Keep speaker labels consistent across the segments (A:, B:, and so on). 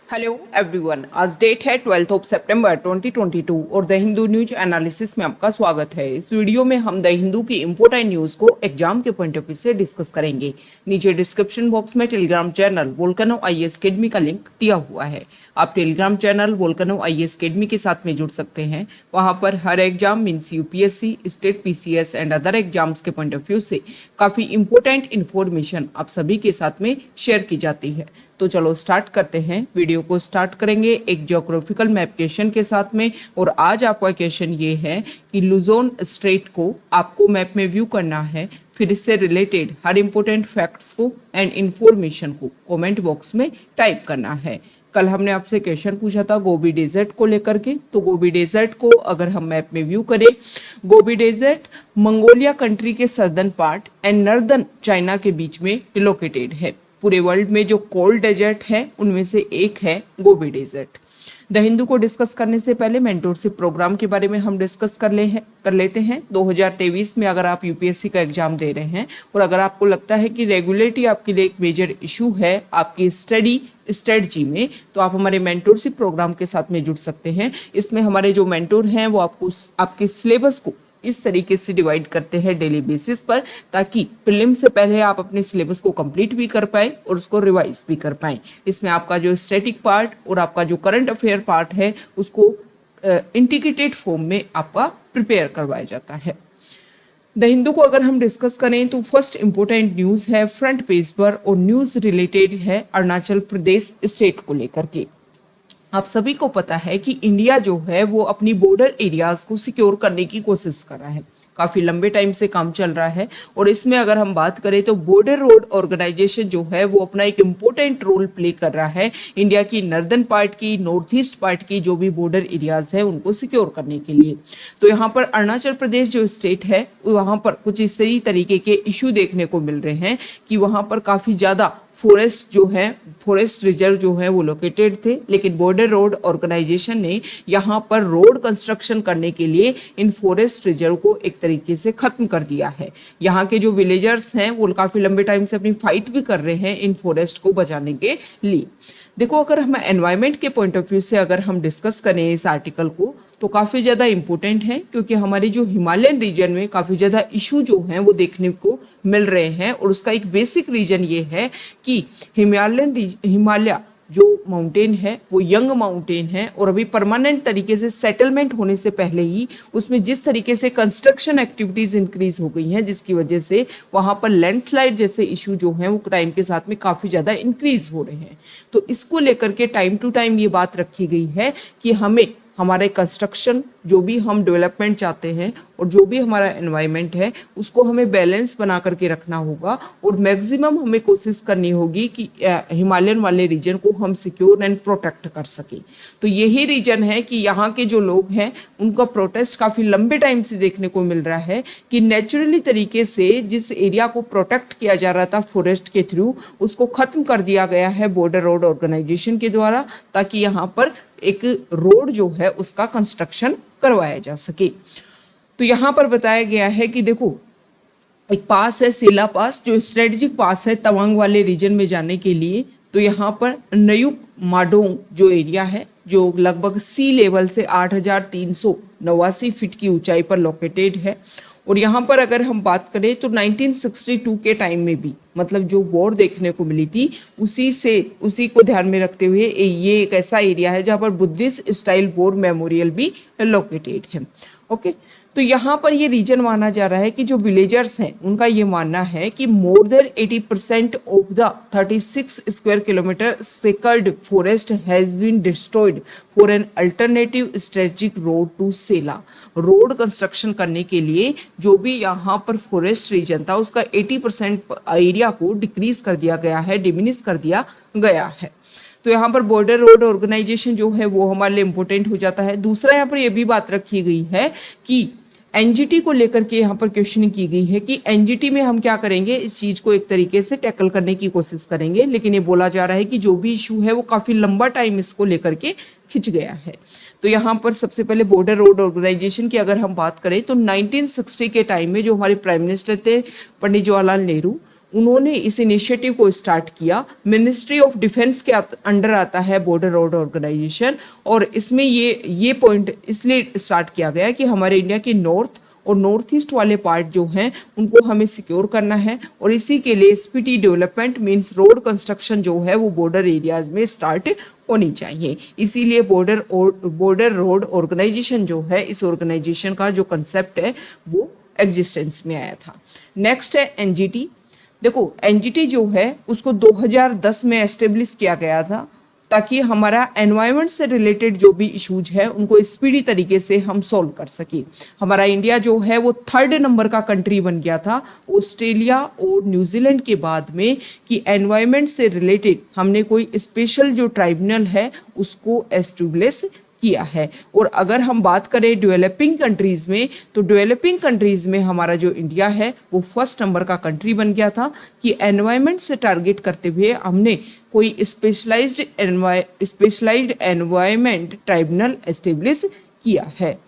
A: Hello everyone, आज date है 12 सितंबर 2022 और द हिंदू न्यूज एनालिसिस में आपका स्वागत है। इस वीडियो में हम द हिंदू की इम्पोर्टेंट न्यूज को एग्जाम के पॉइंट ऑफ व्यू से डिस्कस करेंगे। नीचे डिस्क्रिप्शन बॉक्स में Telegram channel volcano IAS academy का लिंक दिया हुआ है। आप Telegram channel volcano IAS academy के साथ में जुड़ सकते हैं। वहां पर हर exam means UPSC, state PCS and other exams के पॉइंट ऑफ व्यू से काफी इंपॉर्टेंट इन्फॉर्मेशन आप सभी के साथ में शेयर की जाती है। तो चलो स्टार्ट करते हैं। वीडियो को स्टार्ट करेंगे एक ज्योग्राफिकल मैप क्वेश्चन के साथ में। और आज आपका क्वेश्चन ये है कि लुजोन स्ट्रेट को आपको मैप में व्यू करना है। फिर इससे रिलेटेड हर इंपॉर्टेंट फैक्ट्स को एंड इंफॉर्मेशन को कमेंट बॉक्स में टाइप करना है। कल हमने आपसे क्वेश्चन पूछा था गोबी डेजर्ट को लेकर के। तो गोबी डेजर्ट को अगर हम मैप में व्यू करें, गोबी डेजर्ट मंगोलिया कंट्री के southern part and northern China के बीच में लोकेटेड है। पूरे वर्ल्ड में जो कोल्ड डेजर्ट है उनमें से एक है गोबी डेजर्ट। द हिंदू को डिस्कस करने से पहले मेंटोरशिप प्रोग्राम के बारे में हम डिस्कस कर लेते हैं। 2023 में अगर आप यूपीएससी का एग्जाम दे रहे हैं और अगर आपको लगता है कि रेगुलेटरी आपके लिए एक मेजर इशू है आपकी स्टडी स्ट्रेटजी में, तो आप हमारे मेंटोरशिप प्रोग्राम के साथ में जुड़ सकते हैं। इसमें हमारे जो मेंटोर हैं वो आपको आपके सिलेबस को इस तरीके से डिवाइड करते हैं डेली बेसिस पर, ताकि प्रीलिम से पहले आप अपने सिलेबस को कंप्लीट भी कर पाए और उसको रिवाइज भी कर पाए। इसमें आपका जो स्टैटिक पार्ट और आपका जो करंट अफेयर पार्ट है उसको इंटीग्रेटेड फॉर्म में आपका प्रिपेयर करवाया जाता है। द हिंदू को अगर हम डिस्कस करें तो फर्स्ट इंपॉर्टेंट न्यूज है फ्रंट पेज पर, और न्यूज रिलेटेड है अरुणाचल प्रदेश स्टेट को लेकर के। आप सभी को पता है कि इंडिया जो है वो अपनी बॉर्डर एरियाज को सिक्योर करने की कोशिश कर रहा है। काफी लंबे टाइम से काम चल रहा है और इसमें अगर हम बात करें तो बॉर्डर रोड ऑर्गेनाइजेशन जो है वो अपना एक इम्पोर्टेंट रोल प्ले कर रहा है इंडिया की नॉर्दर्न पार्ट की, नॉर्थ ईस्ट पार्ट की जो भी बॉर्डर एरियाज है उनको सिक्योर करने के लिए। तो यहाँ पर अरुणाचल प्रदेश जो स्टेट है वहाँ पर कुछ इस तरीके के इशू देखने को मिल रहे हैं कि वहाँ पर काफी ज्यादा फॉरेस्ट जो है, फॉरेस्ट रिजर्व जो है वो लोकेटेड थे, लेकिन बॉर्डर रोड ऑर्गेनाइजेशन ने यहाँ पर रोड कंस्ट्रक्शन करने के लिए इन फॉरेस्ट रिजर्व को एक तरीके से खत्म कर दिया है। यहाँ के जो विलेजर्स हैं वो काफी लंबे टाइम से अपनी फाइट भी कर रहे हैं इन फॉरेस्ट को बचाने के लिए। देखो, अगर हम एनवायरमेंट के पॉइंट ऑफ व्यू से अगर हम डिस्कस करें इस आर्टिकल को तो काफ़ी ज़्यादा इम्पोर्टेंट है, क्योंकि हमारी जो हिमालयन रीजन में काफ़ी ज़्यादा इशू जो हैं वो देखने को मिल रहे हैं। और उसका एक बेसिक रीजन ये है कि हिमालय जो माउंटेन है वो यंग माउंटेन है और अभी परमानेंट तरीके से सेटलमेंट होने से पहले ही उसमें जिस तरीके से कंस्ट्रक्शन एक्टिविटीज इंक्रीज हो गई हैं, जिसकी वजह से वहां पर लैंडस्लाइड जैसे इशू जो हैं वो टाइम के साथ में काफ़ी ज़्यादा इंक्रीज हो रहे हैं। तो इसको लेकर के टाइम टू टाइम ये बात रखी गई है कि हमें हमारे कंस्ट्रक्शन जो भी हम डेवलपमेंट चाहते हैं और जो भी हमारा एनवायरनमेंट है उसको हमें बैलेंस बना करके रखना होगा और मैक्सिमम हमें कोशिश करनी होगी कि हिमालयन वाले रीजन को हम सिक्योर एंड प्रोटेक्ट कर सकें। तो यही रीजन है कि यहाँ के जो लोग हैं उनका प्रोटेस्ट काफ़ी लंबे टाइम से देखने को मिल रहा है कि नेचुरली तरीके से जिस एरिया को प्रोटेक्ट किया जा रहा था फॉरेस्ट के थ्रू, उसको ख़त्म कर दिया गया है बॉर्डर रोड ऑर्गेनाइजेशन के द्वारा, ताकि यहाँ पर एक रोड जो है उसका कंस्ट्रक्शन करवाया जा सके। तो यहाँ पर बताया गया है कि देखो, एक पास है सेला पास जो स्ट्रेटेजिक पास है तवांग वाले रीजन में जाने के लिए। तो यहाँ पर नयुक माडोंग जो एरिया है जो लगभग सी लेवल से 8,389 फीट की ऊंचाई पर लोकेटेड है। और यहाँ पर अगर हम बात करें तो 1962 के टाइम में भी, मतलब जो वॉर देखने को मिली थी उसी को ध्यान में रखते हुए ये एक ऐसा एरिया है जहाँ पर बुद्धिस्ट स्टाइल वॉर मेमोरियल भी लोकेटेड है। ओके, तो यहाँ पर ये रीजन माना जा रहा है कि जो विलेजर्स हैं उनका ये मानना है कि more than 80% of the 36 square kilometre sacred forest has been destroyed for an alternative strategic road to Sela. Road construction करने के लिए जो भी यहाँ पर फॉरेस्ट रीजन था उसका 80% एरिया को डिक्रीज कर दिया गया है, डिमिनिश कर दिया गया है। तो यहाँ पर बॉर्डर रोड ऑर्गेनाइजेशन जो है वो हमारे लिए इम्पोर्टेंट हो जाता है। दूसरा यहाँ पर यह भी बात रखी गई है कि एनजीटी को लेकर के यहाँ पर क्वेश्चनिंग की गई है कि एनजीटी में हम क्या करेंगे, इस चीज को एक तरीके से टैकल करने की कोशिश करेंगे, लेकिन ये बोला जा रहा है कि जो भी इशू है वो काफी लंबा टाइम इसको लेकर के खिंच गया है। तो यहाँ पर सबसे पहले बॉर्डर रोड ऑर्गेनाइजेशन की अगर हम बात करें तो 1960 के टाइम में जो हमारे प्राइम मिनिस्टर थे पंडित जवाहरलाल नेहरू, उन्होंने इस इनिशिएटिव को स्टार्ट किया। मिनिस्ट्री ऑफ डिफेंस के अंडर आता है बॉर्डर रोड ऑर्गेनाइजेशन, और इसमें ये पॉइंट इसलिए स्टार्ट किया गया कि हमारे इंडिया के नॉर्थ और नॉर्थ ईस्ट वाले पार्ट जो हैं उनको हमें सिक्योर करना है, और इसी के लिए SPT development means road construction जो है वो बॉर्डर एरियाज में स्टार्ट होनी चाहिए। इसीलिए बॉर्डर रोड ऑर्गेनाइजेशन जो है, इस ऑर्गेनाइजेशन का जो कंसेप्ट है वो एग्जिस्टेंस में आया था। नेक्स्ट है एनजीटी। देखो एनजीटी जो है उसको 2010 में एस्टेब्लिश किया गया था ताकि हमारा एनवायरनमेंट से रिलेटेड जो भी इश्यूज है उनको स्पीडी तरीके से हम सॉल्व कर सकें। हमारा इंडिया जो है वो 3rd नंबर का कंट्री बन गया था ऑस्ट्रेलिया और न्यूजीलैंड के बाद में कि एनवायरनमेंट से रिलेटेड हमने कोई स्पेशल जो ट्राइब्यूनल है उसको एस्टेब्लिश किया है। और अगर हम बात करें डेवलपिंग कंट्रीज में, तो डेवलपिंग कंट्रीज में हमारा जो इंडिया है वो 1st नंबर का कंट्री बन गया था कि एनवायरनमेंट से टारगेट करते हुए हमने कोई स्पेशलाइज्ड एनवायरनमेंट ट्राइब्यूनल एस्टेब्लिश किया है।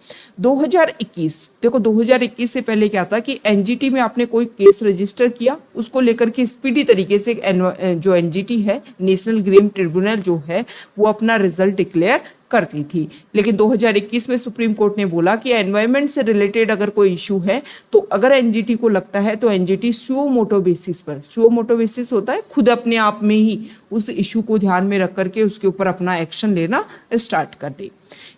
A: 2021, देखो 2021 से पहले क्या था कि एनजीटी में आपने कोई केस रजिस्टर किया, उसको लेकर के स्पीडी तरीके से जो एनजीटी है नेशनल ग्रीन ट्रिब्यूनल जो है वो अपना रिजल्ट डिक्लेयर करती थी। लेकिन 2021 में सुप्रीम कोर्ट ने बोला कि एनवायरनमेंट से रिलेटेड अगर कोई इशू है तो अगर एनजीटी को लगता है तो एनजीटी सुओ मोटो बेसिस पर, सुओ मोटो बेसिस होता है खुद अपने आप में ही उस इशू को ध्यान में रख करके उसके ऊपर अपना एक्शन लेना स्टार्ट कर दे।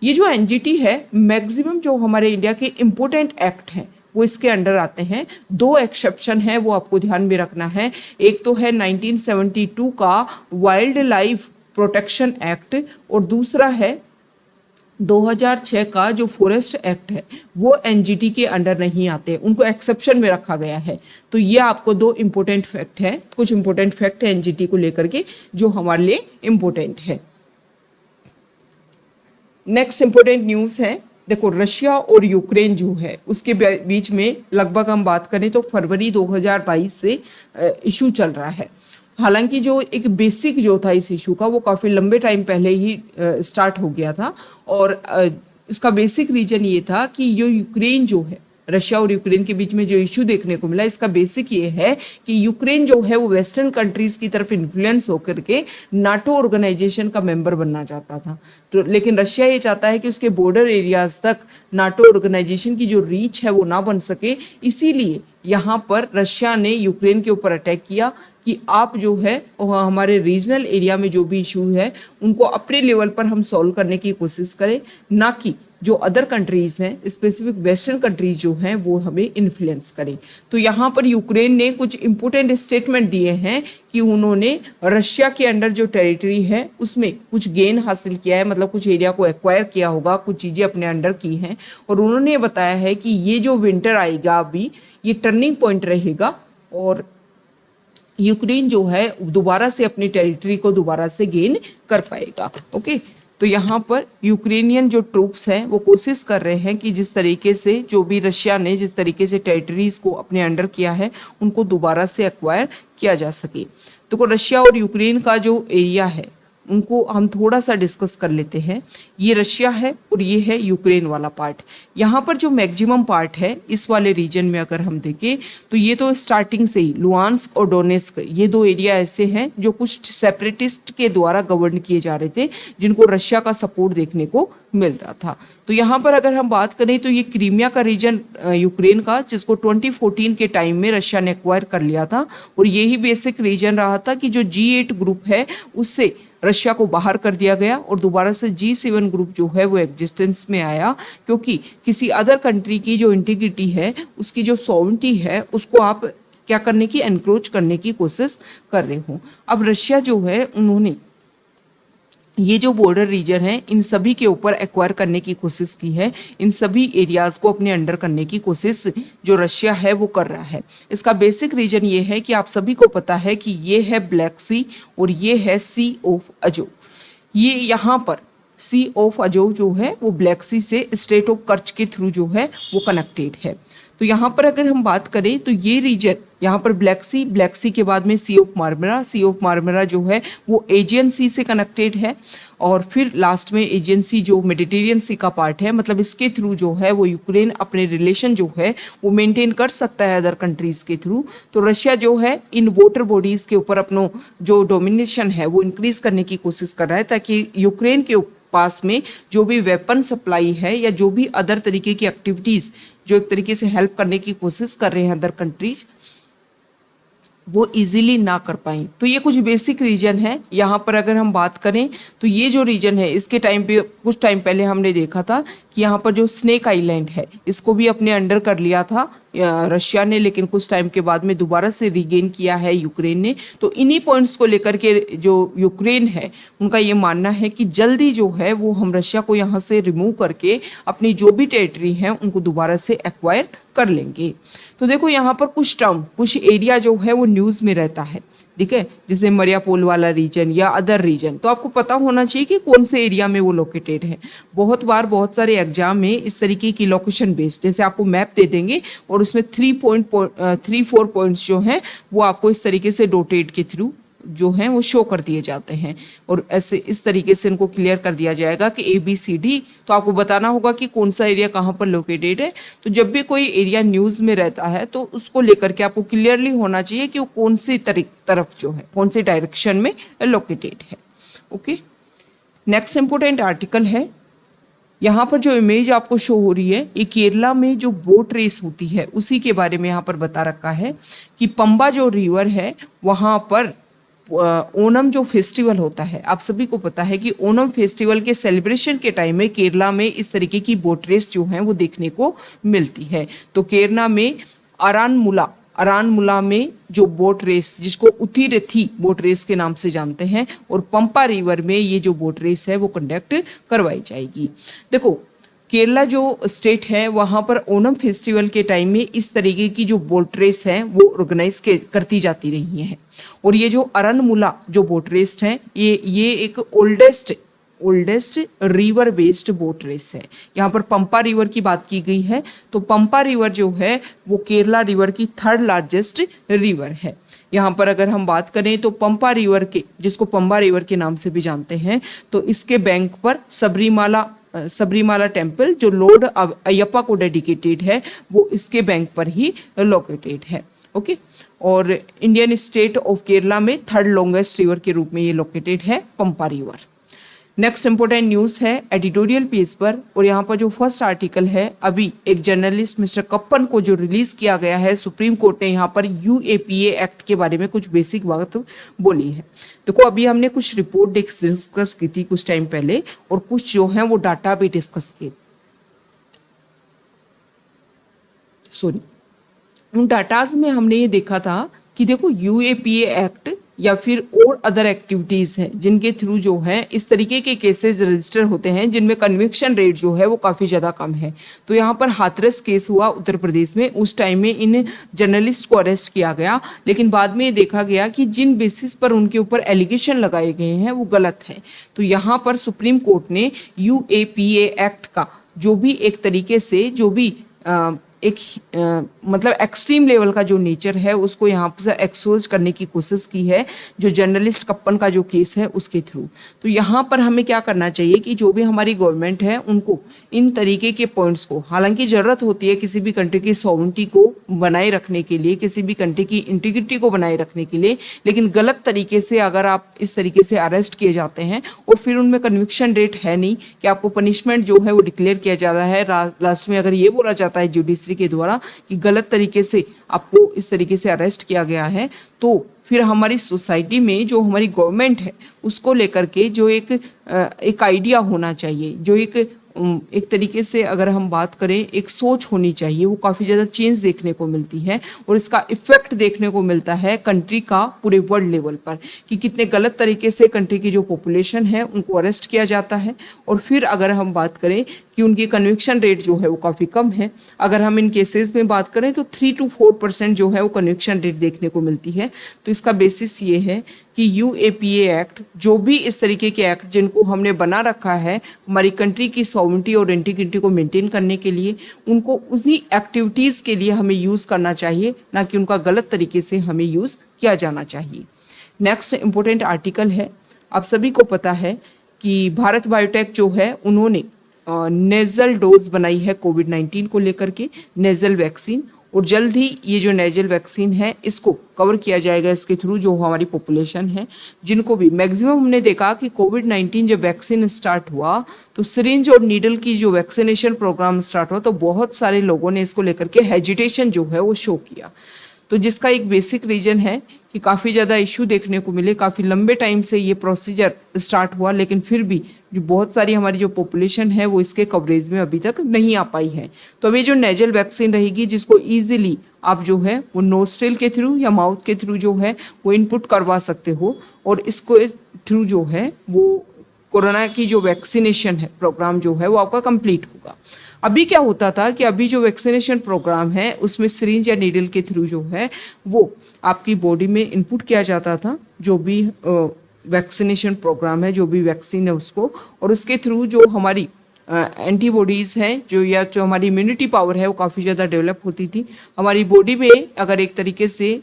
A: ये जो एनजीटी है मैक्सिमम जो हमारे इंडिया के इम्पोर्टेंट एक्ट हैं वो इसके अंडर आते हैं। 2 एक्सेप्शन है वो आपको ध्यान में रखना है। एक तो है 1972 का वाइल्ड लाइफ प्रोटेक्शन एक्ट, और दूसरा है 2006 का जो फॉरेस्ट एक्ट है वो एनजीटी के अंडर नहीं आते, उनको एक्सेप्शन में रखा गया है। तो ये आपको 2 इंपॉर्टेंट फैक्ट है, कुछ इंपॉर्टेंट फैक्ट है एनजीटी को लेकर के जो हमारे लिए इंपॉर्टेंट है। नेक्स्ट इंपॉर्टेंट न्यूज़ है, देखो रशिया और यूक्रेन जो है उसके बीच में लगभग हम बात करें तो फरवरी 2022 से इशू चल रहा है। हालांकि जो एक बेसिक जो था इस इशू का वो काफ़ी लंबे टाइम पहले ही स्टार्ट हो गया था, और इसका बेसिक रीजन ये था कि ये यूक्रेन जो है, रशिया और यूक्रेन के बीच में जो इशू देखने को मिला इसका बेसिक ये है कि यूक्रेन जो है वो वेस्टर्न कंट्रीज की तरफ इन्फ्लुएंस होकर के नाटो ऑर्गेनाइजेशन का मेंबर बनना चाहता था। तो लेकिन रशिया ये चाहता है कि उसके बॉर्डर एरियाज तक नाटो ऑर्गेनाइजेशन की जो रीच है वो ना बन सके, इसीलिए यहाँ पर रशिया ने यूक्रेन के ऊपर अटैक किया कि आप जो है हमारे रीजनल एरिया में जो भी इशू है उनको अपने लेवल पर हम सॉल्व करने की कोशिश करें, ना कि जो अदर कंट्रीज हैं स्पेसिफिक वेस्टर्न कंट्रीज जो हैं वो हमें इन्फ्लुएंस करें। तो यहाँ पर यूक्रेन ने कुछ इंपॉर्टेंट स्टेटमेंट दिए हैं कि उन्होंने रशिया के अंडर जो टेरिटरी है उसमें कुछ गेन हासिल किया है, मतलब कुछ एरिया को एक्वायर किया होगा, कुछ चीज़ें अपने अंडर की हैं, और उन्होंने बताया है कि ये जो विंटर आएगा अभी ये टर्निंग पॉइंट रहेगा और यूक्रेन जो है दोबारा से अपनी टेरिटरी को दोबारा से गेन कर पाएगा। ओके, तो यहाँ पर यूक्रेनियन जो ट्रूप्स हैं वो कोशिश कर रहे हैं कि जिस तरीके से जो भी रशिया ने जिस तरीके से टेरिटरीज को अपने अंडर किया है उनको दोबारा से एक्वायर किया जा सके। तो रशिया और यूक्रेन का जो एरिया है उनको हम थोड़ा सा डिस्कस कर लेते हैं। ये रशिया है और ये है यूक्रेन वाला पार्ट। यहाँ पर जो मैक्सिमम पार्ट है इस वाले रीजन में अगर हम देखें तो ये तो स्टार्टिंग से ही लुहांस्क और डोनेस्क ये 2 एरिया ऐसे हैं जो कुछ सेपरेटिस्ट के द्वारा गवर्न किए जा रहे थे, जिनको रशिया का सपोर्ट देखने को मिल रहा था। तो यहाँ पर अगर हम बात करें तो ये क्रीमिया का रीजन यूक्रेन का, जिसको 2014 के टाइम में रशिया ने एक्वायर कर लिया था, और यही बेसिक रीजन रहा था कि जो G8 ग्रुप है उससे रशिया को बाहर कर दिया गया और दोबारा से G7 ग्रुप जो है वो एग्जिस्टेंस में आया, क्योंकि किसी अदर कंट्री की जो इंटीग्रिटी है उसकी जो सॉवरेनिटी है उसको आप क्या करने की एनक्रोच करने की कोशिश कर रहे हो। अब रशिया जो है उन्होंने ये जो बॉर्डर रीजन है इन सभी के ऊपर एक्वायर करने की कोशिश की है, इन सभी एरियाज को अपने अंडर करने की कोशिश जो रशिया है वो कर रहा है। इसका बेसिक रीजन ये है कि आप सभी को पता है कि ये है ब्लैक सी और ये है सी ऑफ अजो। ये यहाँ पर सी ऑफ अजो जो है वो ब्लैक सी से स्ट्रेट ऑफ कर्च के थ्रू जो है वो कनेक्टेड है। तो तो यहाँ पर अगर हम बात करें तो ये रीजन यहाँ पर ब्लैक सी के बाद में सी ऑफ मार्मरा जो है वो एजियन सी से कनेक्टेड है, और फिर लास्ट में एजियन सी जो मेडिटेरियन सी का पार्ट है, मतलब इसके थ्रू जो है वो यूक्रेन अपने रिलेशन जो है वो मेंटेन कर सकता है अदर कंट्रीज के थ्रू। तो रशिया जो है इन वाटर बॉडीज के ऊपर अपनो जो डोमिनेशन है वो इंक्रीज करने की कोशिश कर रहा है, ताकि यूक्रेन के पास में जो भी वेपन सप्लाई है या जो भी अदर तरीके की एक्टिविटीज जो एक तरीके से हेल्प करने की कोशिश कर रहे हैं अदर कंट्रीज, वो इजीली ना कर पाएं। तो ये कुछ बेसिक रीजन है। यहाँ पर अगर हम बात करें तो ये जो रीजन है इसके टाइम पे कुछ टाइम पहले हमने देखा था कि यहाँ पर जो स्नेक आइलैंड है इसको भी अपने अंडर कर लिया था रशिया ने, लेकिन कुछ टाइम के बाद में दोबारा से रिगेन किया है यूक्रेन ने। तो इन्हीं पॉइंट्स को लेकर के जो यूक्रेन है उनका ये मानना है कि जल्दी जो है वो हम रशिया को यहाँ से रिमूव करके अपनी जो भी टेरिटरी हैं उनको दोबारा से एक्वायर कर लेंगे। तो देखो यहाँ पर कुछ टर्म कुछ एरिया जो है वो न्यूज़ में रहता है, ठीक है, जैसे मरियापोल वाला रीजन या अदर रीजन, तो आपको पता होना चाहिए कि कौन से एरिया में वो लोकेटेड है। बहुत बार बहुत सारे एग्जाम में इस तरीके की लोकेशन बेस्ड जैसे आपको मैप दे देंगे और उसमें 3-4 पॉइंट्स जो हैं वो आपको इस तरीके से डोटेड के थ्रू जो हैं वो शो कर दिए जाते हैं, और ऐसे इस तरीके से इनको क्लियर कर दिया जाएगा कि ABCD। तो आपको बताना होगा कि कौन सा एरिया कहाँ पर लोकेटेड है। तो जब भी कोई एरिया न्यूज़ में रहता है तो उसको लेकर के आपको क्लियरली होना चाहिए कि वो कौन सी तरफ जो है कौन सी डायरेक्शन में लोकेटेड है। ओके, नेक्स्ट इंपोर्टेंट आर्टिकल है, यहाँ पर जो इमेज आपको शो हो रही है ये केरला में जो बोट रेस होती है उसी के बारे में यहाँ पर बता रखा है कि पंबा जो रिवर है वहाँ पर ओनम जो फेस्टिवल होता है, आप सभी को पता है कि ओनम फेस्टिवल के सेलिब्रेशन के टाइम में केरला में इस तरीके की बोट रेस जो है वो देखने को मिलती है। तो केरला में अरानमुला में जो बोट रेस जिसको उतिरथी बोट रेस के नाम से जानते हैं, और पंपा रिवर में ये जो बोट रेस है वो कंडक्ट करवाई जाएगी। देखो केरला जो स्टेट है वहाँ पर ओनम फेस्टिवल के टाइम में इस तरीके की जो बोट रेस है वो ऑर्गेनाइज करती जाती रही है। और ये जो अरनमुला जो बोट रेस है ये एक oldest river based boat race है। यहाँ पर पंपा रिवर की बात की गई है, तो पंपा रिवर जो है वो केरला रिवर की 3rd लार्जेस्ट रिवर है। यहाँ पर अगर हम बात करें तो पंपा रिवर के जिसको पंबा रिवर के नाम से भी जानते हैं, तो इसके बैंक पर सबरीमाला टेम्पल जो लॉर्ड अयप्पा को डेडिकेटेड है वो इसके बैंक पर ही लोकेटेड है। ओके, और इंडियन स्टेट ऑफ केरला में 3rd लॉन्गेस्ट रिवर के रूप में ये लोकेटेड है पंपा रिवर। नेक्स्ट इंपोर्टेंट न्यूज़ है एडिटोरियल पेज पर, और यहाँ पर जो फर्स्ट आर्टिकल है अभी एक जर्नलिस्ट मिस्टर कप्पन को जो रिलीज किया गया है, सुप्रीम कोर्ट ने यहाँ पर UAPA एक्ट के बारे में कुछ बेसिक बात बोली है। देखो अभी हमने कुछ रिपोर्ट डिस्कस की थी कुछ टाइम पहले, और कुछ जो है वो डाटा भी डिस्कस किए। उन डाटाज में हमने ये देखा था कि देखो UAPA एक्ट या फिर और अदर एक्टिविटीज़ हैं जिनके थ्रू जो है इस तरीके के केसेस रजिस्टर होते हैं जिनमें कन्विक्शन रेट जो है वो काफ़ी ज़्यादा कम है। तो यहाँ पर हाथरस केस हुआ उत्तर प्रदेश में, उस टाइम में इन जर्नलिस्ट को अरेस्ट किया गया, लेकिन बाद में ये देखा गया कि जिन बेसिस पर उनके ऊपर एलिगेशन लगाए गए हैं वो गलत है। तो यहाँ पर सुप्रीम कोर्ट ने UAPA एक्ट का जो भी एक तरीके से जो भी मतलब एक्सट्रीम लेवल का जो नेचर है उसको यहाँ पर एक्सपोज करने की कोशिश की है जो जर्नलिस्ट कप्पन का जो केस है उसके थ्रू। तो यहाँ पर हमें क्या करना चाहिए कि जो भी हमारी गवर्नमेंट है उनको इन तरीके के पॉइंट्स को, हालांकि ज़रूरत होती है किसी भी कंट्री की सॉवरेनिटी को बनाए रखने के लिए, किसी भी कंट्री की इंटीग्रिटी को बनाए रखने के लिए, लेकिन गलत तरीके से अगर आप इस तरीके से अरेस्ट किए जाते हैं और फिर उनमें कन्विक्शन रेट है नहीं कि आपको पनिशमेंट जो है वो डिक्लेयर किया जा रहा है, लास्ट में अगर ये बोला जाता है जुडिशरी के द्वारा कि गलत तरीके से आपको इस तरीके से अरेस्ट किया गया है, तो फिर हमारी सोसाइटी में जो हमारी गवर्नमेंट है उसको लेकर के जो एक आइडिया होना चाहिए, जो एक तरीके से अगर हम बात करें एक सोच होनी चाहिए, वो काफ़ी ज़्यादा चेंज देखने को मिलती है और इसका इफेक्ट देखने को मिलता है कंट्री का पूरे वर्ल्ड लेवल पर कि कितने गलत तरीके से कंट्री की जो पॉपुलेशन है उनको अरेस्ट किया जाता है। और फिर अगर हम बात करें कि उनकी कन्विक्शन रेट जो है वो काफ़ी कम है, अगर हम इन केसेस में बात करें तो 3 to 4% जो है वो कन्विक्शन रेट देखने को मिलती है। तो इसका बेसिस ये है कि यूएपीए एक्ट, जो भी इस तरीके के एक्ट जिनको हमने बना रखा है हमारी कंट्री की सॉवरेनिटी और इंटीग्रिटी को मेंटेन करने के लिए, उनको उन्हीं एक्टिविटीज़ के लिए हमें यूज़ करना चाहिए, ना कि उनका गलत तरीके से हमें यूज़ किया जाना चाहिए। नेक्स्ट इम्पोर्टेंट आर्टिकल है, आप सभी को पता है कि भारत बायोटेक जो है उन्होंने नेजल डोज बनाई है कोविड-19 को लेकर के, नेजल वैक्सीन, और जल्द ही ये जो नेजल वैक्सीन है इसको कवर किया जाएगा इसके थ्रू, जो हमारी पॉपुलेशन है जिनको भी मैक्सिमम हमने देखा कि कोविड-19 जब वैक्सीन स्टार्ट हुआ तो सिरिंज और नीडल की जो वैक्सीनेशन प्रोग्राम स्टार्ट हुआ तो बहुत सारे लोगों ने इसको लेकर के हेजिटेशन जो है वो शो किया। तो जिसका एक बेसिक रीजन है कि काफ़ी ज़्यादा इशू देखने को मिले, काफ़ी लंबे टाइम से ये प्रोसीजर स्टार्ट हुआ, लेकिन फिर भी जो बहुत सारी हमारी जो पॉपुलेशन है वो इसके कवरेज में अभी तक नहीं आ पाई है। तो अभी जो नेजल वैक्सीन रहेगी जिसको ईजिली आप जो है वो नोस्ट्रिल के थ्रू या माउथ के थ्रू जो है वो इनपुट करवा सकते हो, और इसको थ्रू जो है वो कोरोना की जो वैक्सीनेशन है प्रोग्राम जो है वो आपका कंप्लीट होगा। अभी क्या होता था कि अभी जो वैक्सीनेशन प्रोग्राम है उसमें सिरिंज या नीडल के थ्रू जो है वो आपकी बॉडी में इनपुट किया जाता था, जो भी वैक्सीनेशन प्रोग्राम है, जो भी वैक्सीन है उसको, और उसके थ्रू जो हमारी एंटीबॉडीज़ हैं जो, या जो हमारी इम्यूनिटी पावर है वो काफ़ी ज़्यादा डेवलप होती थी। हमारी बॉडी में अगर एक तरीके से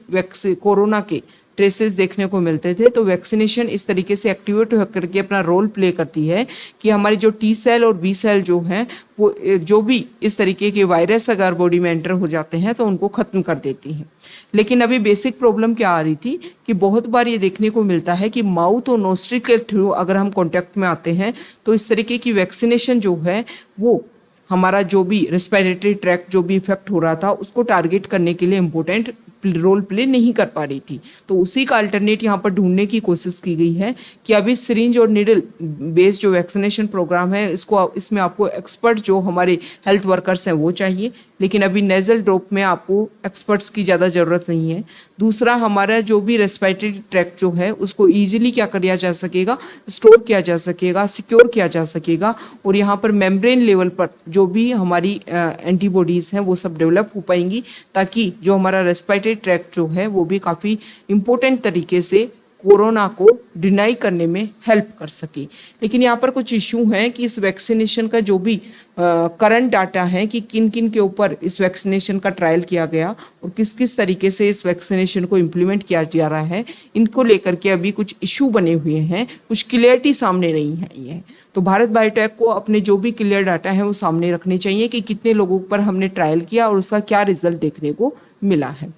A: कोरोना के ट्रेसेस देखने को मिलते थे तो वैक्सीनेशन इस तरीके से एक्टिवेट होकर के अपना रोल प्ले करती है कि हमारी जो टी सेल और बी सेल जो हैं वो जो भी इस तरीके के वायरस अगर बॉडी में एंटर हो जाते हैं तो उनको ख़त्म कर देती हैं। लेकिन अभी बेसिक प्रॉब्लम क्या आ रही थी कि बहुत बार ये देखने को मिलता है कि माउथ और नोस्ट्रिल के थ्रू अगर हम कॉन्टैक्ट में आते हैं तो इस तरीके की वैक्सीनेशन जो है वो हमारा जो भी रेस्पिरेटरी ट्रैक्ट जो भी इफेक्ट हो रहा था उसको टारगेट करने के लिए इम्पोर्टेंट रोल प्ले नहीं कर पा रही थी। तो उसी का अल्टरनेट यहाँ पर ढूंढने की कोशिश की गई है कि अभी सिरिंज और निडल बेस्ड जो वैक्सीनेशन प्रोग्राम है इसमें आपको एक्सपर्ट जो हमारे हेल्थ वर्कर्स हैं वो चाहिए, लेकिन अभी नेजल ड्रॉप में आपको एक्सपर्ट्स की ज़्यादा ज़रूरत नहीं है। दूसरा, हमारा जो भी रेस्पिरेटरी ट्रैक्ट जो है उसको ईजिली क्या किया जा सकेगा, स्टोर किया जा सकेगा, सिक्योर किया जा सकेगा, और यहाँ पर मेम्ब्रेन लेवल पर जो भी हमारी एंटीबॉडीज़ हैं वो सब डेवलप हो पाएंगी, ताकि जो हमारा रेस्पिरेटरी ट्रैक्ट जो है वो भी काफ़ी इम्पोर्टेंट तरीके से कोरोना को डिनाई करने में हेल्प कर सके। लेकिन यहाँ पर कुछ इशू हैं कि इस वैक्सीनेशन का जो भी करंट डाटा है कि किन किन के ऊपर इस वैक्सीनेशन का ट्रायल किया गया और किस किस तरीके से इस वैक्सीनेशन को इम्प्लीमेंट किया जा रहा है, इनको लेकर के अभी कुछ इशू बने हुए हैं, कुछ क्लियरिटी सामने नहीं आई है। तो भारत बायोटेक को अपने जो भी क्लियर डाटा है वो सामने रखने चाहिए कि कितने लोगों पर हमने ट्रायल किया और उसका क्या रिजल्ट देखने को मिला है।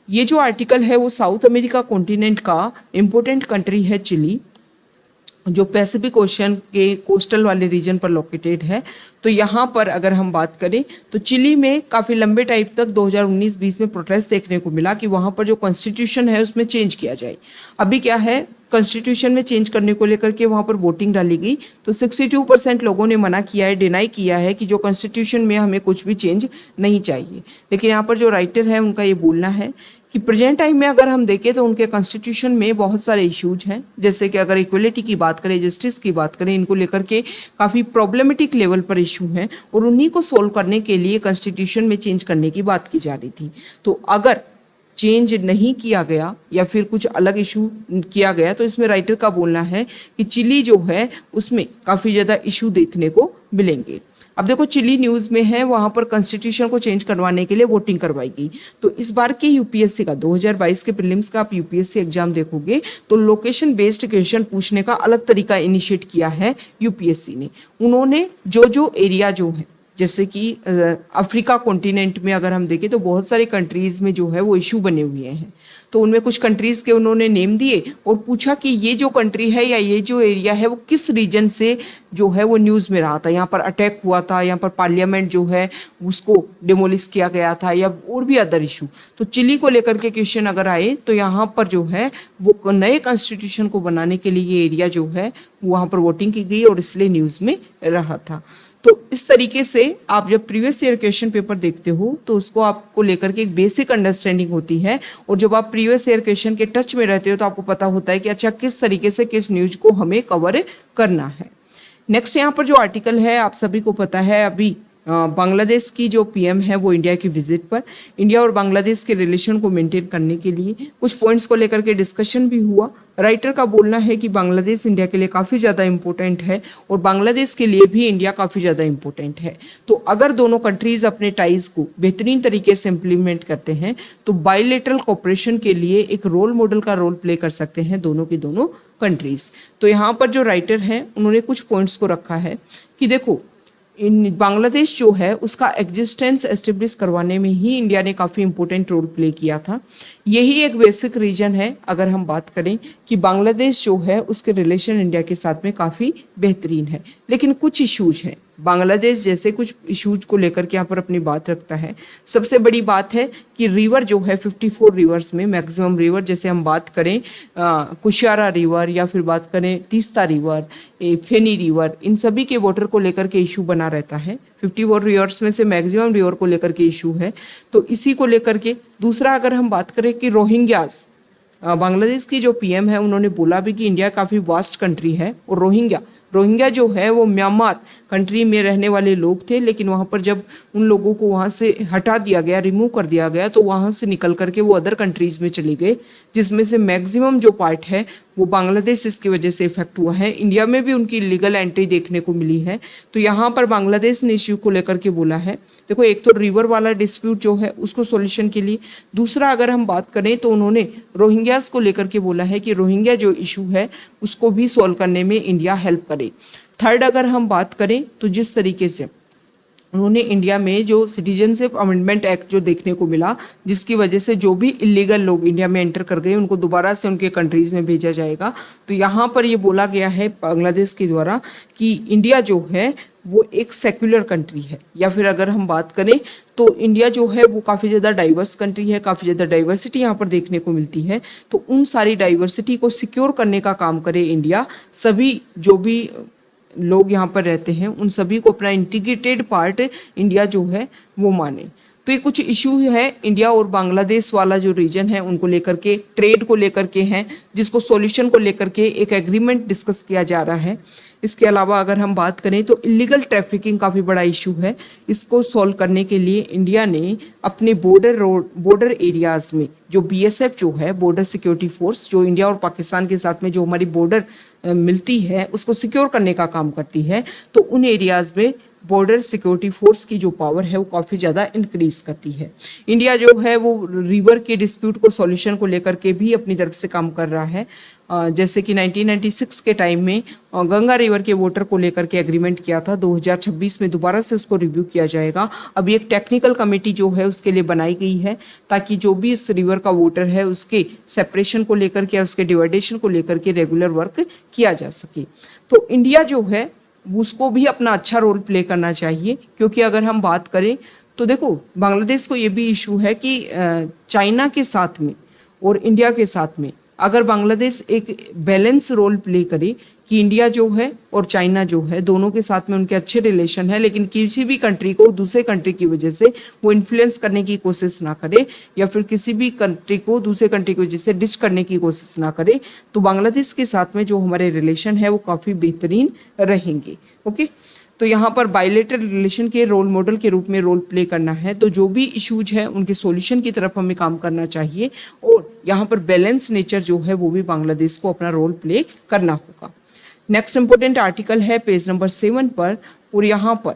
A: ये जो आर्टिकल है वो साउथ अमेरिका कॉन्टिनेंट का इम्पोर्टेंट कंट्री है चिली, जो पैसिफिक ओशन के कोस्टल वाले रीजन पर लोकेटेड है। तो यहाँ पर अगर हम बात करें तो चिली में काफ़ी लंबे टाइम तक 2019-20 में प्रोटेस्ट देखने को मिला कि वहाँ पर जो कॉन्स्टिट्यूशन है उसमें चेंज किया जाए। अभी क्या है, कॉन्स्टिट्यूशन में चेंज करने को लेकर के वहाँ पर वोटिंग डाली गई तो 62% लोगों ने मना किया है, डिनाई किया है कि जो कॉन्स्टिट्यूशन में हमें कुछ भी चेंज नहीं चाहिए। लेकिन यहाँ पर जो राइटर है उनका ये बोलना है कि प्रेजेंट टाइम में अगर हम देखें तो उनके कॉन्स्टिट्यूशन में बहुत सारे इश्यूज हैं, जैसे कि अगर इक्वलिटी की बात करें, जस्टिस की बात करें, इनको लेकर के काफ़ी प्रॉब्लमेटिक लेवल पर इशू हैं और उन्हीं को सोल्व करने के लिए कॉन्स्टिट्यूशन में चेंज करने की बात की जा रही थी। तो अगर चेंज नहीं किया गया या फिर कुछ अलग इशू किया गया तो इसमें राइटर का बोलना है कि चिली जो है उसमें काफ़ी ज़्यादा इशू देखने को मिलेंगे। अब देखो चिली न्यूज़ में है, वहाँ पर कॉन्स्टिट्यूशन को चेंज करवाने के लिए वोटिंग करवाई गई। तो इस बार के यूपीएससी का 2022 के प्रीलिम्स का आप यूपीएससी एग्जाम देखोगे तो लोकेशन बेस्ड क्वेश्चन पूछने का अलग तरीका इनिशिएट किया है यूपीएससी ने। उन्होंने जो एरिया जो है, जैसे कि अफ्रीका कॉन्टिनेंट में अगर हम देखें तो बहुत सारे कंट्रीज़ में जो है वो इशू बने हुए हैं, तो उनमें कुछ कंट्रीज़ के उन्होंने नेम दिए और पूछा कि ये जो कंट्री है या ये जो एरिया है वो किस रीजन से जो है वो न्यूज़ में रहा था, यहाँ पर अटैक हुआ था, यहाँ पर पार्लियामेंट जो है उसको डिमोलिश किया गया था या और भी अदर इशू। तो चिली को लेकर के क्वेश्चन अगर आए तो यहाँ पर जो है वो नए कॉन्स्टिट्यूशन को बनाने के लिए ये एरिया जो है वहाँ पर वोटिंग की गई और इसलिए न्यूज़ में रहा था। तो इस तरीके से आप जब प्रीवियस ईयर क्वेश्चन पेपर देखते हो तो उसको आपको लेकर के एक बेसिक अंडरस्टैंडिंग होती है, और जब आप प्रीवियस ईयर क्वेश्चन के टच में रहते हो तो आपको पता होता है कि अच्छा किस तरीके से किस न्यूज को हमें कवर करना है। नेक्स्ट यहाँ पर जो आर्टिकल है आप सभी को पता है, अभी बांग्लादेश की जो पीएम है वो इंडिया की विजिट पर इंडिया और बांग्लादेश के रिलेशन को मेंटेन करने के लिए कुछ पॉइंट्स को लेकर के डिस्कशन भी हुआ। राइटर का बोलना है कि बांग्लादेश इंडिया के लिए काफ़ी ज़्यादा इम्पोर्टेंट है और बांग्लादेश के लिए भी इंडिया काफ़ी ज़्यादा इम्पोर्टेंट है। तो अगर दोनों कंट्रीज़ अपने टाइज़ को बेहतरीन तरीके से इम्प्लीमेंट करते हैं तो बायलैटरल कोऑपरेशन के लिए एक रोल मॉडल का रोल प्ले कर सकते हैं दोनों की दोनों कंट्रीज़। तो यहाँ पर जो राइटर हैं उन्होंने कुछ पॉइंट्स को रखा है कि देखो, इन बांग्लादेश जो है उसका एग्जिस्टेंस एस्टेब्लिश करवाने में ही इंडिया ने काफ़ी इंपॉर्टेंट रोल प्ले किया था। यही एक बेसिक रीजन है अगर हम बात करें कि बांग्लादेश जो है उसके रिलेशन इंडिया के साथ में काफ़ी बेहतरीन है। लेकिन कुछ इश्यूज हैं, बांग्लादेश जैसे कुछ इश्यूज को लेकर के यहाँ पर अपनी बात रखता है। सबसे बड़ी बात है कि रिवर जो है 54 रिवर्स में मैक्सिमम रिवर, जैसे हम बात करें कुशियारा रिवर या फिर बात करें तीस्ता रिवर, फेनी रिवर, इन सभी के वाटर को लेकर के इशू बना रहता है। 54 रिवर्स में से मैक्सिमम रिवर को लेकर के इशू है। तो इसी को लेकर के दूसरा अगर हम बात करें कि रोहिंग्यास, बांग्लादेश की जो पीएम है उन्होंने बोला भी कि इंडिया काफ़ी वास्ट कंट्री है और रोहिंग्या जो है वो म्यांमार कंट्री में रहने वाले लोग थे, लेकिन वहाँ पर जब उन लोगों को वहाँ से हटा दिया गया, रिमूव कर दिया गया, तो वहाँ से निकल करके वो अदर कंट्रीज़ में चले गए, जिसमें से मैक्सिमम जो पार्ट है वो बांग्लादेश इसकी वजह से इफेक्ट हुआ है। इंडिया में भी उनकी लीगल एंट्री देखने को मिली है। तो यहाँ पर बांग्लादेश ने इश्यू को लेकर के बोला है, देखो एक तो रिवर वाला डिस्प्यूट जो है उसको सॉल्यूशन के लिए, दूसरा अगर हम बात करें तो उन्होंने रोहिंग्यास को लेकर के बोला है कि रोहिंग्या जो इशू है उसको भी सॉल्व करने में इंडिया हेल्प करे। थर्ड अगर हम बात करें तो जिस तरीके से उन्होंने इंडिया में जो सिटीजनशिप अमेंडमेंट एक्ट जो देखने को मिला, जिसकी वजह से जो भी इलीगल लोग इंडिया में एंटर कर गए उनको दोबारा से उनके कंट्रीज़ में भेजा जाएगा। तो यहाँ पर ये बोला गया है बांग्लादेश के द्वारा कि इंडिया जो है वो एक सेक्युलर कंट्री है, या फिर अगर हम बात करें तो इंडिया जो है वो काफ़ी ज़्यादा डाइवर्स कंट्री है, काफ़ी ज़्यादा डाइवर्सिटी यहाँ पर देखने को मिलती है। तो उन सारी डाइवर्सिटी को सिक्योर करने का काम करे इंडिया, सभी जो भी लोग यहाँ पर रहते हैं उन सभी को अपना इंटीग्रेटेड पार्ट इंडिया जो है वो माने। तो ये कुछ इशू है इंडिया और बांग्लादेश वाला जो रीजन है उनको लेकर के, ट्रेड को लेकर के हैं, जिसको सॉल्यूशन को लेकर के एक एग्रीमेंट डिस्कस किया जा रहा है। इसके अलावा अगर हम बात करें तो इलीगल ट्रैफिकिंग काफ़ी बड़ा इशू है। इसको सॉल्व करने के लिए इंडिया ने अपने बॉर्डर एरियाज़ में जो बीएसएफ जो है, बॉर्डर सिक्योरिटी फोर्स, जो इंडिया और पाकिस्तान के साथ में जो हमारी बॉर्डर मिलती है उसको सिक्योर करने का काम करती है, तो उन एरियाज़ में बॉर्डर सिक्योरिटी फोर्स की जो पावर है वो काफ़ी ज़्यादा इंक्रीज करती है। इंडिया जो है वो रिवर के डिस्प्यूट को सॉल्यूशन को लेकर के भी अपनी तरफ से काम कर रहा है। जैसे कि 1996 के टाइम में गंगा रिवर के वाटर को लेकर के एग्रीमेंट किया था, 2026 में दोबारा से उसको रिव्यू किया जाएगा। अभी एक टेक्निकल कमेटी जो है उसके लिए बनाई गई है ताकि जो भी इस रिवर का वाटर है उसके सेपरेशन को लेकर के, उसके डिवाइडेशन को लेकर के रेगुलर वर्क किया जा सके। तो इंडिया जो है उसको भी अपना अच्छा रोल प्ले करना चाहिए, क्योंकि अगर हम बात करें तो देखो बांग्लादेश को ये भी इशू है कि चाइना के साथ में और इंडिया के साथ में अगर बांग्लादेश एक बैलेंस रोल प्ले करे कि इंडिया जो है और चाइना जो है दोनों के साथ में उनके अच्छे रिलेशन है, लेकिन किसी भी कंट्री को दूसरे कंट्री की वजह से वो इन्फ्लुएंस करने की कोशिश ना करे या फिर किसी भी कंट्री को दूसरे कंट्री की वजह से डिच करने की कोशिश ना करे, तो बांग्लादेश के साथ में जो हमारे रिलेशन है वो काफ़ी बेहतरीन रहेंगे। ओके, तो यहाँ पर बायलैटरल रिलेशन के रोल मॉडल के रूप में रोल प्ले करना है, तो जो भी इश्यूज हैं उनके सॉल्यूशन की तरफ हमें काम करना चाहिए और यहाँ पर बैलेंस नेचर जो है वो भी बांग्लादेश को अपना रोल प्ले करना होगा। नेक्स्ट इंपॉर्टेंट आर्टिकल है पेज नंबर 7 पर, और यहाँ पर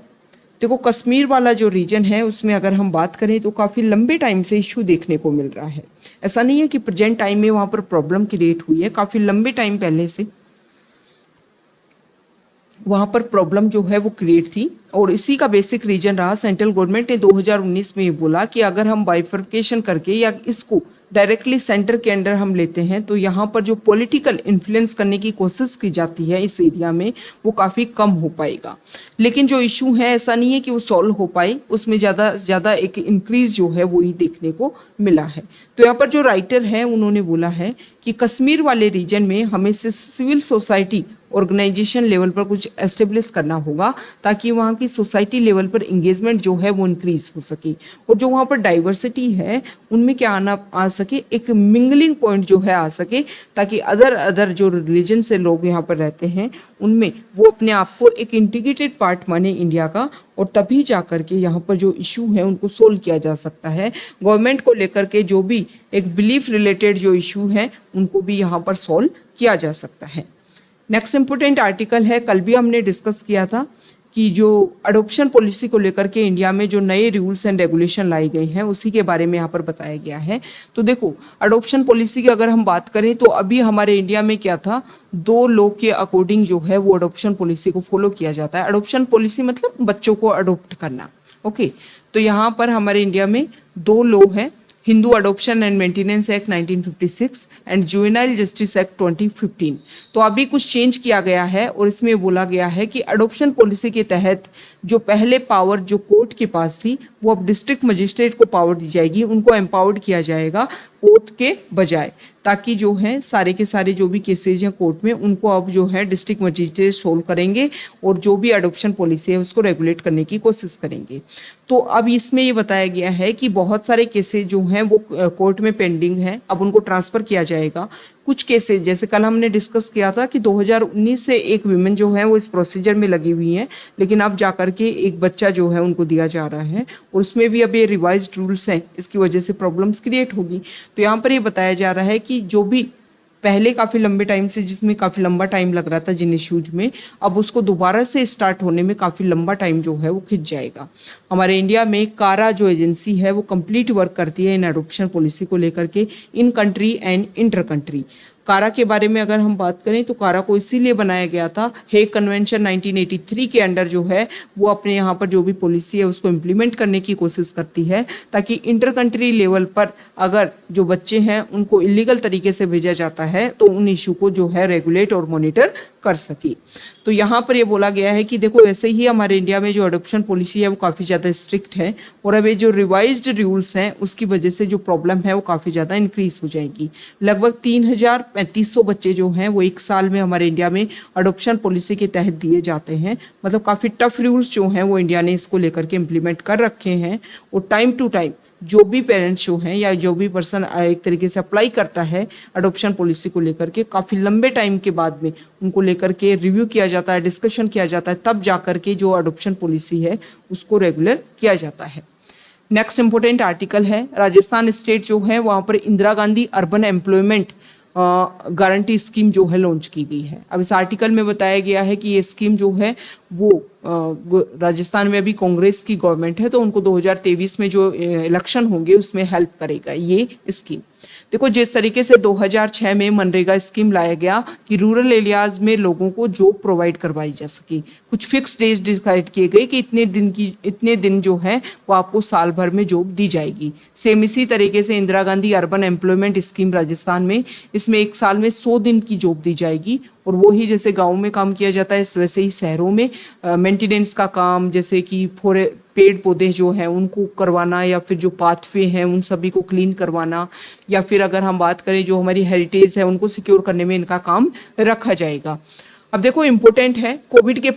A: देखो कश्मीर वाला जो रीजन है उसमें अगर हम बात करें तो काफ़ी लंबे टाइम से इशू देखने को मिल रहा है। ऐसा नहीं है कि प्रेजेंट टाइम में वहाँ पर प्रॉब्लम क्रिएट हुई है, काफ़ी लंबे टाइम पहले से वहाँ पर प्रॉब्लम जो है वो क्रिएट थी और इसी का बेसिक रीजन रहा। सेंट्रल गवर्नमेंट ने 2019 में ये बोला कि अगर हम बाइफर्केशन करके या इसको डायरेक्टली सेंटर के अंडर हम लेते हैं तो यहाँ पर जो पॉलिटिकल इन्फ्लुएंस करने की कोशिश की जाती है इस एरिया में वो काफ़ी कम हो पाएगा। लेकिन जो इशू है ऐसा नहीं है कि वो सॉल्व हो पाए, उसमें ज़्यादा एक इंक्रीज जो है वो ही देखने को मिला है। तो यहाँ पर जो राइटर है उन्होंने बोला है कि कश्मीर वाले रीजन में हमें सिविल सोसाइटी ऑर्गेनाइजेशन लेवल पर कुछ एस्टेब्लिश करना होगा ताकि वहाँ की सोसाइटी लेवल पर इंगेजमेंट जो है वो इंक्रीज हो सके, और जो वहाँ पर डाइवर्सिटी है उनमें क्या आना आ सके, एक मिंगलिंग पॉइंट जो है आ सके, ताकि अदर जो रिलीजन से लोग यहाँ पर रहते हैं उनमें वो अपने आप को एक इंटीग्रेटेड पार्ट माने इंडिया का, और तभी जा कर के यहाँ पर जो इशू है उनको सोल्व किया जा सकता है। गवर्नमेंट को लेकर के जो भी एक बिलीफ रिलेटेड जो इशू है उनको भी यहाँ पर सॉल्व किया जा सकता है। नेक्स्ट इंपोर्टेंट आर्टिकल है, कल भी हमने डिस्कस किया था कि जो अडॉप्शन पॉलिसी को लेकर के इंडिया में जो नए रूल्स एंड रेगुलेशन लाई गए हैं उसी के बारे में यहाँ पर बताया गया है। तो देखो, अडॉप्शन पॉलिसी की अगर हम बात करें तो अभी हमारे इंडिया में क्या था, 2 लॉ के अकॉर्डिंग जो है वो अडॉप्शन पॉलिसी को फॉलो किया जाता है। अडॉप्शन पॉलिसी मतलब बच्चों को अडॉप्ट करना। ओके, तो यहाँ पर हमारे इंडिया में 2 लॉ है, Hindu adoption and maintenance act 1956 and juvenile justice act 2015। तो अभी कुछ चेंज किया गया है और इसमें बोला गया है कि अडॉप्शन पॉलिसी के तहत जो पहले पावर जो कोर्ट के पास थी वो अब डिस्ट्रिक्ट मजिस्ट्रेट को पावर दी जाएगी, उनको एम्पावर्ड किया जाएगा कोर्ट के बजाय, ताकि जो है सारे के सारे जो भी केसेज हैं कोर्ट में उनको अब जो है डिस्ट्रिक्ट मजिस्ट्रेट सोल्व करेंगे और जो भी अडॉप्शन पॉलिसी है उसको रेगुलेट करने की कोशिश करेंगे। तो अब इसमें ये बताया गया है कि बहुत सारे केसेज जो हैं वो कोर्ट में पेंडिंग है, अब उनको ट्रांसफ़र किया जाएगा। कुछ केसेज जैसे कल हमने डिस्कस किया था कि 2019 से एक विमेन जो है वो इस प्रोसीजर में लगी हुई हैं, लेकिन अब जाकर के एक बच्चा जो है उनको दिया जा रहा है और उसमें भी अब ये रिवाइज्ड रूल्स हैं, इसकी वजह से प्रॉब्लम्स क्रिएट होगी। तो यहाँ पर ये बताया जा रहा है कि जो भी पहले काफ़ी लंबे टाइम से जिसमें काफ़ी लंबा टाइम लग रहा था जिन इश्यूज में, अब उसको दोबारा से स्टार्ट होने में काफ़ी लंबा टाइम जो है वो खिंच जाएगा। हमारे इंडिया में कारा जो एजेंसी है वो कंप्लीट वर्क करती है इन अडॉप्शन पॉलिसी को लेकर के in country and inter country. कारा के बारे में अगर हम बात करें तो कारा को इसीलिए बनाया गया था, हेग कन्वेंशन 1983 के अंडर जो है वो अपने यहाँ पर जो भी पॉलिसी है उसको इम्प्लीमेंट करने की कोशिश करती है, ताकि इंटर कंट्री लेवल पर अगर जो बच्चे हैं उनको इलीगल तरीके से भेजा जाता है तो उन इशू को जो है रेगुलेट और मॉनिटर कर सके। तो यहाँ पर ये बोला गया है कि देखो वैसे ही हमारे इंडिया में जो अडॉप्शन पॉलिसी है वो काफ़ी ज़्यादा स्ट्रिक्ट है और अब ये जो रिवाइज्ड रूल्स हैं उसकी वजह से जो प्रॉब्लम है वो काफ़ी ज़्यादा इंक्रीज हो जाएगी। लगभग 3,3500 बच्चे जो हैं वो एक साल में हमारे इंडिया में अडॉप्शन पॉलिसी के तहत दिए जाते हैं। मतलब काफ़ी टफ रूल्स जो हैं वो इंडिया ने इसको लेकर के इम्प्लीमेंट कर रखे हैं और टाइम टू टाइम जो भी पेरेंट्स जो हैं या जो भी पर्सन एक तरीके से अप्लाई करता है अडॉप्शन पॉलिसी को लेकर के, काफ़ी लंबे टाइम के बाद में उनको लेकर के रिव्यू किया जाता है, डिस्कशन किया जाता है, तब जा कर के जो अडॉप्शन पॉलिसी है उसको रेगुलर किया जाता है। नेक्स्ट इंपॉर्टेंट आर्टिकल है, राजस्थान स्टेट जो है वहाँ पर Indira Gandhi urban employment guarantee scheme जो है लॉन्च की गई है। अब इस आर्टिकल में बताया गया है कि ये स्कीम जो है वो राजस्थान में अभी कांग्रेस की गवर्नमेंट है तो उनको 2023 में जो इलेक्शन होंगे उसमें हेल्प करेगा ये स्कीम। देखो जिस तरीके से 2006 में मनरेगा स्कीम लाया गया कि रूरल एरियाज में लोगों को जॉब प्रोवाइड करवाई जा सके, कुछ फिक्स डेज डिसाइड किए गए कि इतने दिन जो है वो आपको साल भर में जॉब दी जाएगी। सेम इसी तरीके से Indira Gandhi urban employment scheme Rajasthan में, इसमें एक साल में 100 दिन की जॉब दी जाएगी और वो ही जैसे गाँव में काम किया जाता है वैसे ही शहरों में मेंटेनेंस का काम, जैसे कि पेड़ पौधे जो हैं उनको करवाना या फिर जो पाथवे हैं उन सभी को क्लीन करवाना, या फिर अगर हम बात करें जो हमारी हेरिटेज है उनको सिक्योर करने में इनका काम रखा जाएगा। अब देखो इम्पोर्टेंट है, कोविड के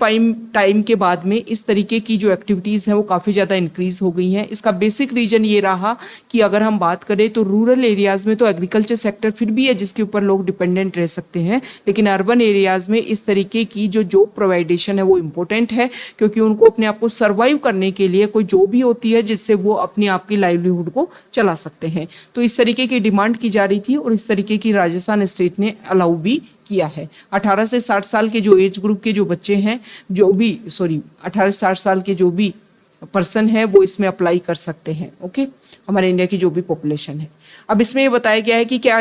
A: टाइम के बाद में इस तरीके की जो एक्टिविटीज़ हैं वो काफ़ी ज़्यादा इंक्रीज़ हो गई हैं। इसका बेसिक रीज़न ये रहा कि अगर हम बात करें तो रूरल एरियाज़ में तो एग्रीकल्चर सेक्टर फिर भी है जिसके ऊपर लोग डिपेंडेंट रह सकते हैं, लेकिन अर्बन एरियाज़ में इस तरीके की जो जॉब प्रोवाइडेशन है वो इम्पोर्टेंट है, क्योंकि उनको अपने आप को सर्वाइव करने के लिए कोई जॉब भी होती है जिससे वो अपनी आपकी लाइवलीहुड को चला सकते हैं। तो इस तरीके की डिमांड की जा रही थी और इस तरीके की राजस्थान स्टेट ने अलाउ भी किया है। 18 से 60 साल के जो एज ग्रुप के जो बच्चे हैं 18 से 60 साल के जो भी पर्सन है वो इसमें अप्लाई कर सकते हैं। ओके, हमारे इंडिया की जो भी पॉपुलेशन है। अब इसमें ये बताया गया है कि क्या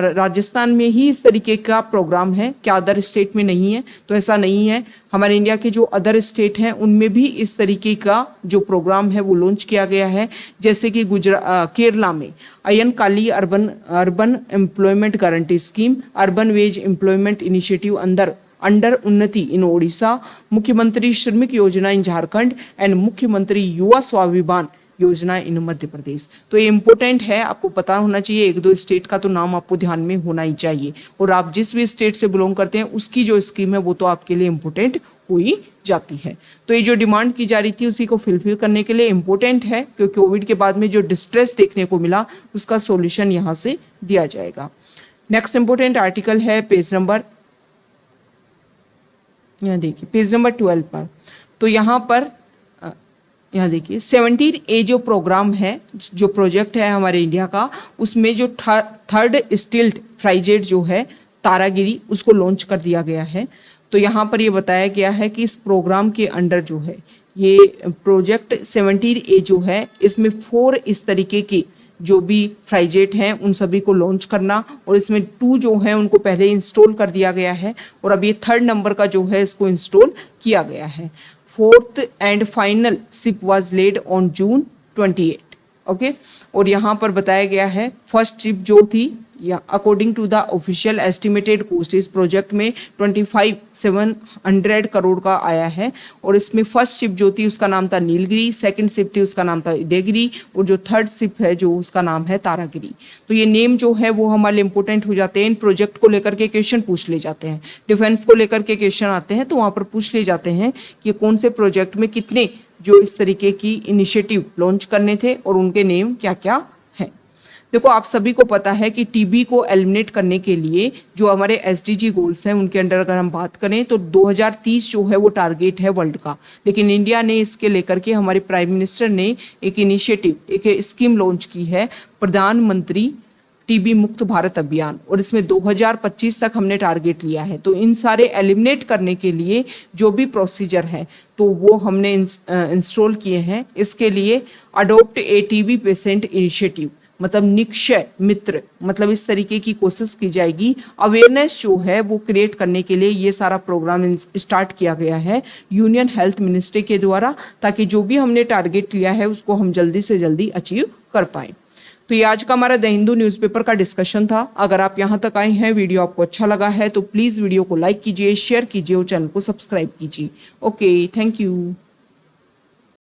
A: राजस्थान में ही इस तरीके का प्रोग्राम है, क्या अदर स्टेट में नहीं है? तो ऐसा नहीं है, हमारे इंडिया के जो अदर स्टेट हैं उनमें भी इस तरीके का जो प्रोग्राम है वो लॉन्च किया गया है। जैसे कि केरला में Ayyankali urban employment guarantee scheme, urban wage employment initiative under Unnati in Odisha, मुख्यमंत्री श्रमिक योजना इन झारखंड एंड मुख्यमंत्री युवा स्वाभिमान योजना इन मध्य प्रदेश। तो ये इंपॉर्टेंट है, आपको पता होना चाहिए। एक दो स्टेट का तो नाम आपको ध्यान में होना ही चाहिए, और आप जिस भी स्टेट से बिलोंग करते हैं उसकी जो स्कीम है वो तो आपके लिए इंपॉर्टेंट हो ही जाती है। तो ये जो डिमांड की जा रही थी उसी को फुलफिल करने के लिए इंपॉर्टेंट है, क्योंकि कोविड के बाद में जो डिस्ट्रेस देखने को मिला उसका सॉल्यूशन यहाँ से दिया जाएगा। नेक्स्ट इंपॉर्टेंट आर्टिकल है पेज नंबर, यहाँ देखिए पेज नंबर 12 पर। तो यहाँ पर यहाँ देखिए 17A जो प्रोग्राम है, जो प्रोजेक्ट है हमारे इंडिया का, उसमें जो थर्ड स्टिल्ट फ्राइजेट जो है तारागिरी, उसको लॉन्च कर दिया गया है। तो यहाँ पर ये बताया गया है कि इस प्रोग्राम के अंडर जो है ये प्रोजेक्ट 17A जो है, इसमें 4 इस तरीके की जो भी फ्राइजेट हैं उन सभी को लॉन्च करना, और इसमें 2 जो हैं उनको पहले इंस्टॉल कर दिया गया है, और अब ये 3rd नंबर का जो है इसको इंस्टॉल किया गया है। 4th and final ship was laid on June 28, okay. और यहाँ पर बताया गया है फर्स्ट शिप जो थी, या according to the official estimated cost इस प्रोजेक्ट में 25,700 करोड़ का आया है। और इसमें फर्स्ट शिप जो थी उसका नाम था नीलगिरी, सेकंड शिप थी उसका नाम था उदयगिरी, और जो 3rd शिप है जो उसका नाम है तारागिरी। तो ये नेम जो है वो हमारे इंपॉर्टेंट हो जाते हैं। इन प्रोजेक्ट को लेकर के क्वेश्चन पूछ ले जाते हैं, डिफेंस को लेकर के क्वेश्चन आते हैं तो वहाँ पर पूछ ले जाते हैं कि कौन से प्रोजेक्ट में कितने जो इस तरीके की इनिशिएटिव लॉन्च करने थे और उनके नेम क्या क्या हैं। देखो आप सभी को पता है कि टीबी को एलिमिनेट करने के लिए जो हमारे एसडीजी गोल्स हैं उनके अंडर अगर हम बात करें तो 2030 जो है वो टारगेट है वर्ल्ड का, लेकिन इंडिया ने इसके लेकर के, हमारे प्राइम मिनिस्टर ने एक इनिशिएटिव, एक स्कीम लॉन्च की है, प्रधानमंत्री टीबी मुक्त भारत अभियान, और इसमें 2025 तक हमने टारगेट लिया है। तो इन सारे एलिमिनेट करने के लिए जो भी प्रोसीजर है तो वो हमने इंस्टॉल किए हैं। इसके लिए adopt a TB patient initiative, मतलब निक्षय मित्र, मतलब इस तरीके की कोशिश की जाएगी। अवेयरनेस जो है वो क्रिएट करने के लिए ये सारा प्रोग्राम स्टार्ट किया गया है यूनियन हेल्थ मिनिस्ट्री के द्वारा, ताकि जो भी हमने टारगेट लिया है उसको हम जल्दी से जल्दी अचीव कर पाएँ। तो ये आज का हमारा द हिंदू न्यूज़पेपर का डिस्कशन था। अगर आप यहाँ तक आए हैं, वीडियो आपको अच्छा लगा है तो प्लीज़ वीडियो को लाइक कीजिए, शेयर कीजिए और चैनल को सब्सक्राइब कीजिए। Okay, thank you.